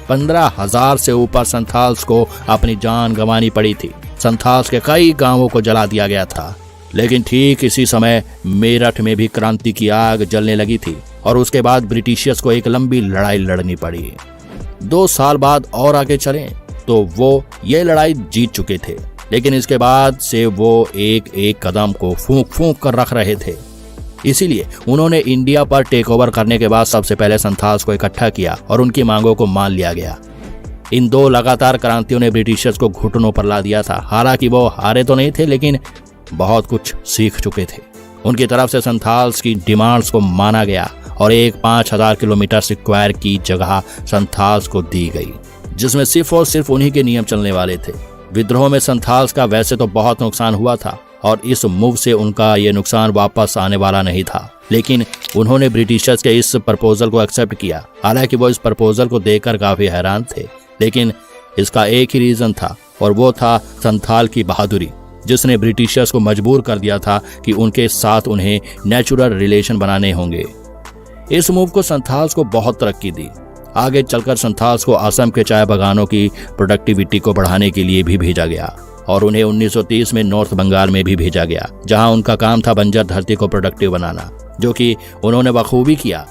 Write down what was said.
15,000 से ऊपर संथाल्स को अपनी जान गंवानी पड़ी थी। संथाल्स के कई गांवों को जला दिया गया था। लेकिन ठीक इसी समय मेरठ में भी क्रांति की आग जलने लगी थी और उसके बाद ब्रिटिशियर्स को एक लंबी लड़ाई लड़नी पड़ी। 2 साल बाद और आगे चलें तो वो ये लड़ाई जीत चुके थे, लेकिन इसके बाद से वो एक एक कदम को फूंक फूंक कर रख रहे थे। इसीलिए उन्होंने इंडिया पर टेक ओवर करने के बाद सबसे पहले संथाल्स को इकट्ठा किया और उनकी मांगों को मान लिया गया। इन 2 लगातार क्रांतियों ने ब्रिटिशर्स को घुटनों पर ला दिया था। हालांकि वो हारे तो नहीं थे, लेकिन बहुत कुछ सीख चुके थे। उनकी तरफ से संथाल्स की डिमांड्स को माना गया और एक 5,000 किलोमीटर स्क्वायर की जगह संथाल्स को दी गई, जिसमें सिर्फ और सिर्फ उन्हीं के नियम चलने वाले थे। विद्रोह में संथाल्स का वैसे तो बहुत नुकसान हुआ था और इस मूव से उनका ये नुकसान वापस आने वाला नहीं था, लेकिन उन्होंने ब्रिटिशर्स के इस प्रपोजल को एक्सेप्ट किया। हालांकि वो इस प्रपोजल को देखकर काफी हैरान थे, लेकिन इसका एक ही रीजन था और वो था संथाल की बहादुरी, जिसने ब्रिटिशर्स को मजबूर कर दिया था कि उनके साथ उन्हें नेचुरल रिलेशन बनाने होंगे। इस मूव को संथाल्स को बहुत तरक्की दी। आगे चलकर संथाल्स को असम के चाय बागानों की प्रोडक्टिविटी को बढ़ाने के लिए भी भेजा गया और उन्हें 1930 में नॉर्थ बंगाल में भी भेजा गया, जहां उनका काम था बंजर धरती को प्रोडक्टिव बनाना, जो कि उन्होंने बखूबी किया।